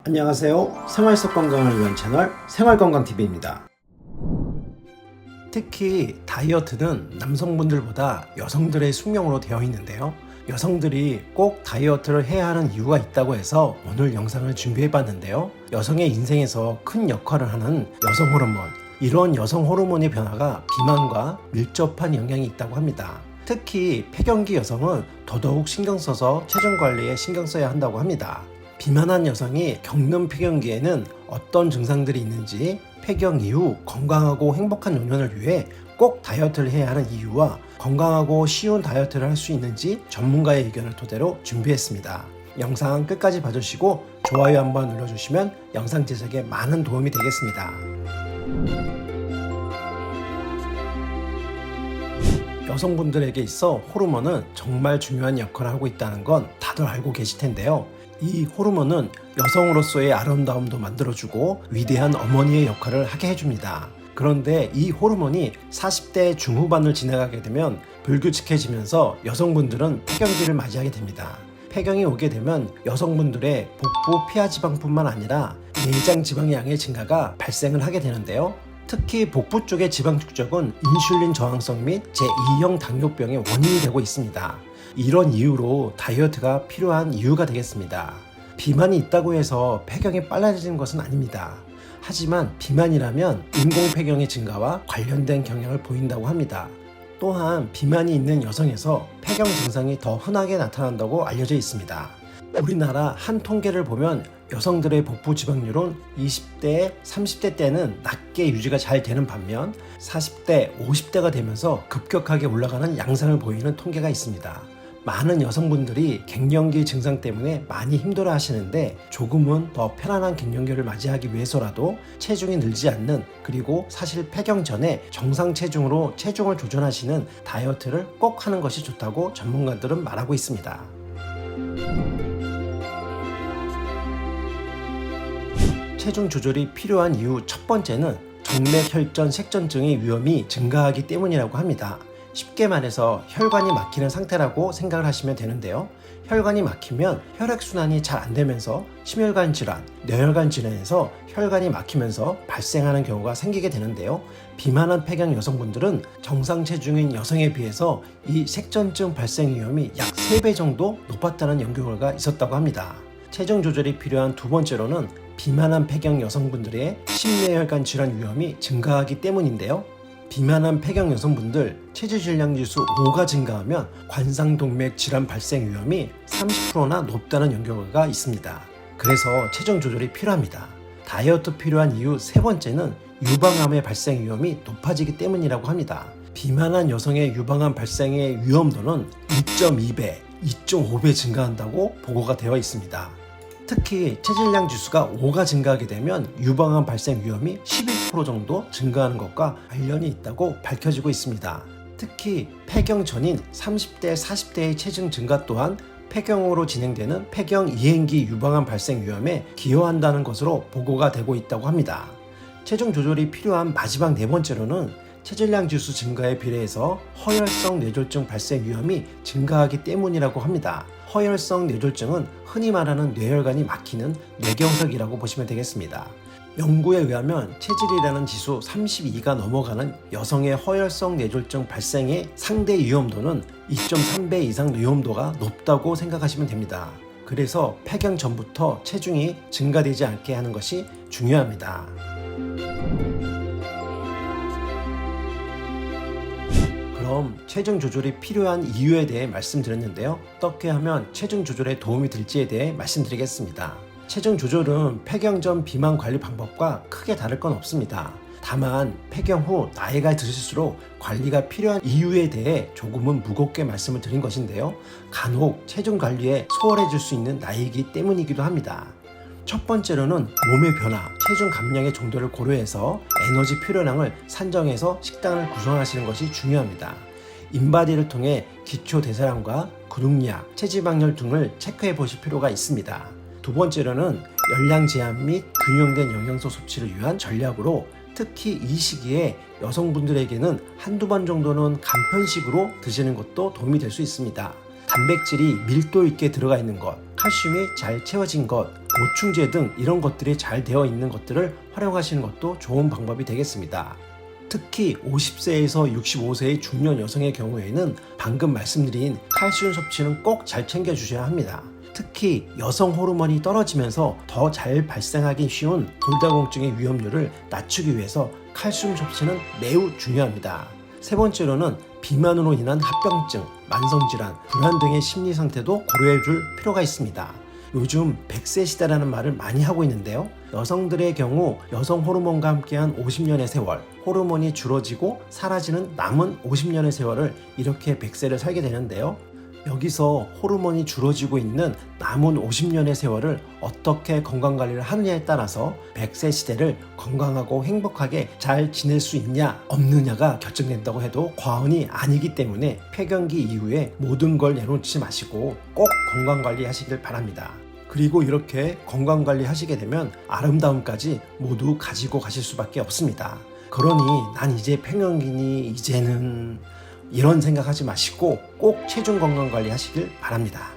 안녕하세요. 생활 속 건강을 위한 채널 생활건강TV입니다. 특히 다이어트는 남성분들보다 여성들의 숙명으로 되어 있는데요. 여성들이 꼭 다이어트를 해야 하는 이유가 있다고 해서 오늘 영상을 준비해 봤는데요. 여성의 인생에서 큰 역할을 하는 여성 호르몬, 이런 여성 호르몬의 변화가 비만과 밀접한 영향이 있다고 합니다. 특히 폐경기 여성은 더더욱 신경 써서 체중 관리에 신경 써야 한다고 합니다. 비만한 여성이 겪는 폐경기에는 어떤 증상들이 있는지, 폐경 이후 건강하고 행복한 노년을 위해 꼭 다이어트를 해야 하는 이유와 건강하고 쉬운 다이어트를 할 수 있는지 전문가의 의견을 토대로 준비했습니다. 영상 끝까지 봐주시고 좋아요 한번 눌러주시면 영상 제작에 많은 도움이 되겠습니다. 여성분들에게 있어 호르몬은 정말 중요한 역할을 하고 있다는 건 다들 알고 계실 텐데요. 이 호르몬은 여성으로서의 아름다움도 만들어주고 위대한 어머니의 역할을 하게 해줍니다. 그런데 이 호르몬이 40대 중후반을 지나가게 되면 불규칙해지면서 여성분들은 폐경기를 맞이하게 됩니다. 폐경이 오게 되면 여성분들의 복부 피하지방뿐만 아니라 내장 지방의 양의 증가가 발생을 하게 되는데요. 특히 복부 쪽의 지방 축적은 인슐린 저항성 및 제2형 당뇨병의 원인이 되고 있습니다. 이런 이유로 다이어트가 필요한 이유가 되겠습니다. 비만이 있다고 해서 폐경이 빨라지는 것은 아닙니다. 하지만 비만이라면 인공폐경의 증가와 관련된 경향을 보인다고 합니다. 또한 비만이 있는 여성에서 폐경 증상이 더 흔하게 나타난다고 알려져 있습니다. 우리나라 한 통계를 보면 여성들의 복부 지방률은 20대, 30대 때는 낮게 유지가 잘 되는 반면 40대, 50대가 되면서 급격하게 올라가는 양상을 보이는 통계가 있습니다. 많은 여성분들이 갱년기 증상 때문에 많이 힘들어 하시는데 조금은 더 편안한 갱년기를 맞이하기 위해서라도 체중이 늘지 않는, 그리고 사실 폐경 전에 정상 체중으로 체중을 조절하시는 다이어트를 꼭 하는 것이 좋다고 전문가들은 말하고 있습니다. 체중 조절이 필요한 이유 첫 번째는 정맥혈전 색전증의 위험이 증가하기 때문이라고 합니다. 쉽게 말해서 혈관이 막히는 상태라고 생각을 하시면 되는데요. 혈관이 막히면 혈액순환이 잘 안 되면서 심혈관 질환, 뇌혈관 질환에서 혈관이 막히면서 발생하는 경우가 생기게 되는데요. 비만한 폐경 여성분들은 정상 체중인 여성에 비해서 이 색전증 발생 위험이 약 3배 정도 높았다는 연구 결과가 있었다고 합니다. 체중 조절이 필요한 두 번째로는 비만한 폐경 여성분들의 심뇌혈관 질환 위험이 증가하기 때문인데요. 비만한 폐경 여성분들 체지질량 지수 5가 증가하면 관상동맥 질환 발생 위험이 30%나 높다는 연구 결과가 있습니다. 그래서 체중 조절이 필요합니다. 다이어트 필요한 이유 세 번째는 유방암의 발생 위험이 높아지기 때문이라고 합니다. 비만한 여성의 유방암 발생의 위험도는 2.2배, 2.5배 증가한다고 보고가 되어 있습니다. 특히 체질량 지수가 5가 증가하게 되면 유방암 발생 위험이 11% 정도 증가하는 것과 관련이 있다고 밝혀지고 있습니다. 특히 폐경 전인 30대, 40대의 체중 증가 또한 폐경으로 진행되는 폐경 이행기 유방암 발생 위험에 기여한다는 것으로 보고가 되고 있다고 합니다. 체중 조절이 필요한 마지막 네 번째로는 체질량 지수 증가에 비례해서 허혈성 뇌졸중 발생 위험이 증가하기 때문이라고 합니다. 허혈성 뇌졸중은 흔히 말하는 뇌혈관이 막히는 뇌경색이라고 보시면 되겠습니다. 연구에 의하면 체질이라는 지수 32가 넘어가는 여성의 허혈성 뇌졸중 발생의 상대 위험도는 2.3배 이상 위험도가 높다고 생각하시면 됩니다. 그래서 폐경 전부터 체중이 증가되지 않게 하는 것이 중요합니다. 그럼 체중 조절이 필요한 이유에 대해 말씀드렸는데요. 어떻게 하면 체중 조절에 도움이 될지에 대해 말씀드리겠습니다. 체중 조절은 폐경 전 비만 관리 방법과 크게 다를 건 없습니다. 다만 폐경 후 나이가 드실수록 관리가 필요한 이유에 대해 조금은 무겁게 말씀을 드린 것인데요. 간혹 체중 관리에 소홀해질 수 있는 나이이기 때문이기도 합니다. 첫 번째로는 몸의 변화, 체중 감량의 정도를 고려해서 에너지 필요량을 산정해서 식단을 구성하시는 것이 중요합니다. 인바디를 통해 기초 대사량과 근육량, 체지방률 등을 체크해 보실 필요가 있습니다. 두 번째로는 열량 제한 및 균형된 영양소 섭취를 위한 전략으로 특히 이 시기에 여성분들에게는 한두 번 정도는 간편식으로 드시는 것도 도움이 될 수 있습니다. 단백질이 밀도 있게 들어가 있는 것, 칼슘이 잘 채워진 것, 보충제 등 이런 것들이 잘 되어 있는 것들을 활용하시는 것도 좋은 방법이 되겠습니다. 특히 50세에서 65세의 중년 여성의 경우에는 방금 말씀드린 칼슘 섭취는 꼭 잘 챙겨주셔야 합니다. 특히 여성 호르몬이 떨어지면서 더 잘 발생하기 쉬운 골다공증의 위험률을 낮추기 위해서 칼슘 섭취는 매우 중요합니다. 세 번째로는 비만으로 인한 합병증, 만성질환, 불안 등의 심리 상태도 고려해 줄 필요가 있습니다. 요즘 100세 시대라는 말을 많이 하고 있는데요. 여성들의 경우 여성 호르몬과 함께한 50년의 세월, 호르몬이 줄어지고 사라지는 남은 50년의 세월을 이렇게 100세를 살게 되는데요. 여기서 호르몬이 줄어지고 있는 남은 50년의 세월을 어떻게 건강관리를 하느냐에 따라서 100세 시대를 건강하고 행복하게 잘 지낼 수 있냐 없느냐가 결정된다고 해도 과언이 아니기 때문에 폐경기 이후에 모든 걸 내놓지 마시고 꼭 건강관리 하시길 바랍니다. 그리고 이렇게 건강관리 하시게 되면 아름다움까지 모두 가지고 가실 수밖에 없습니다. 그러니 난 이제 폐경기니 이제는 이런 생각하지 마시고 꼭 체중 건강관리 하시길 바랍니다.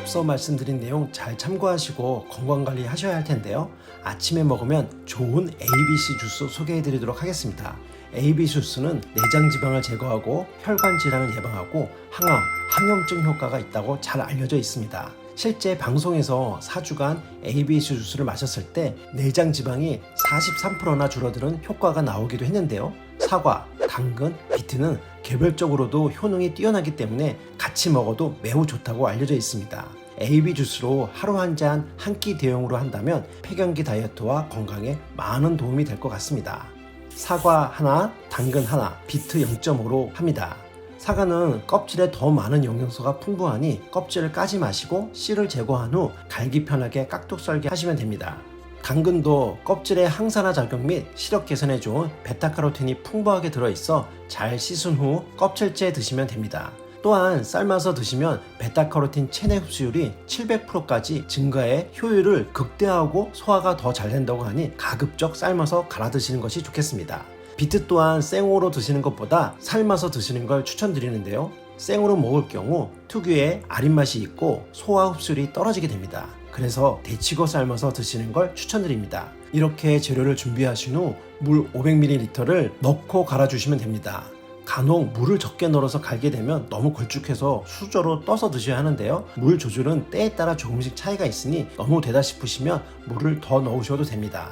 앞서 말씀드린 내용 잘 참고하시고 건강관리 하셔야 할 텐데요. 아침에 먹으면 좋은 ABC 주스 소개해 드리도록 하겠습니다. ABC 주스는 내장 지방을 제거하고 혈관 질환을 예방하고 항암, 항염증 효과가 있다고 잘 알려져 있습니다. 실제 방송에서 4주간 ABC 주스를 마셨을 때 내장 지방이 43%나 줄어드는 효과가 나오기도 했는데요. 사과, 당근, 비트는 개별적으로도 효능이 뛰어나기 때문에 같이 먹어도 매우 좋다고 알려져 있습니다. AB 주스로 하루 한 잔 한 끼 대용으로 한다면 폐경기 다이어트와 건강에 많은 도움이 될 것 같습니다. 사과 하나, 당근 하나, 비트 0.5로 합니다. 사과는 껍질에 더 많은 영양소가 풍부하니 껍질을 까지 마시고 씨를 제거한 후 갈기 편하게 깍둑 썰게 하시면 됩니다. 당근도 껍질의 항산화 작용 및 시력 개선에 좋은 베타카로틴이 풍부하게 들어있어 잘 씻은 후 껍질째 드시면 됩니다. 또한 삶아서 드시면 베타카로틴 체내 흡수율이 700%까지 증가해 효율을 극대화하고 소화가 더 잘 된다고 하니 가급적 삶아서 갈아 드시는 것이 좋겠습니다. 비트 또한 생으로 드시는 것보다 삶아서 드시는 걸 추천드리는데요. 생으로 먹을 경우 특유의 아린 맛이 있고 소화 흡수율이 떨어지게 됩니다. 그래서 데치고 삶아서 드시는 걸 추천드립니다. 이렇게 재료를 준비하신 후 물 500ml를 넣고 갈아주시면 됩니다. 간혹 물을 적게 넣어서 갈게 되면 너무 걸쭉해서 수저로 떠서 드셔야 하는데요. 물 조절은 때에 따라 조금씩 차이가 있으니 너무 되다 싶으시면 물을 더 넣으셔도 됩니다.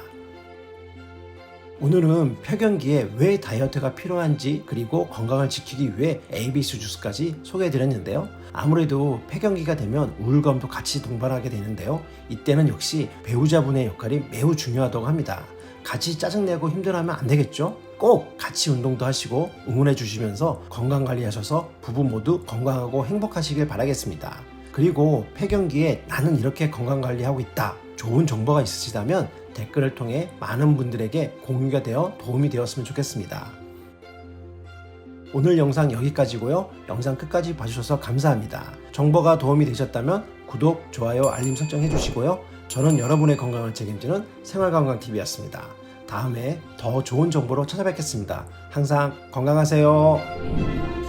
오늘은 폐경기에 왜 다이어트가 필요한지 그리고 건강을 지키기 위해 ABC 주스까지 소개해드렸는데요. 아무래도 폐경기가 되면 우울감도 같이 동반하게 되는데요. 이때는 역시 배우자분의 역할이 매우 중요하다고 합니다. 같이 짜증내고 힘들어하면 안 되겠죠? 꼭 같이 운동도 하시고 응원해 주시면서 건강관리 하셔서 부부 모두 건강하고 행복하시길 바라겠습니다. 그리고 폐경기에 나는 이렇게 건강관리하고 있다. 좋은 정보가 있으시다면 댓글을 통해 많은 분들에게 공유가 되어 도움이 되었으면 좋겠습니다. 오늘 영상 여기까지고요. 영상 끝까지 봐주셔서 감사합니다. 정보가 도움이 되셨다면 구독, 좋아요, 알림 설정 해주시고요. 저는 여러분의 건강을 책임지는 생활건강TV였습니다. 다음에 더 좋은 정보로 찾아뵙겠습니다. 항상 건강하세요.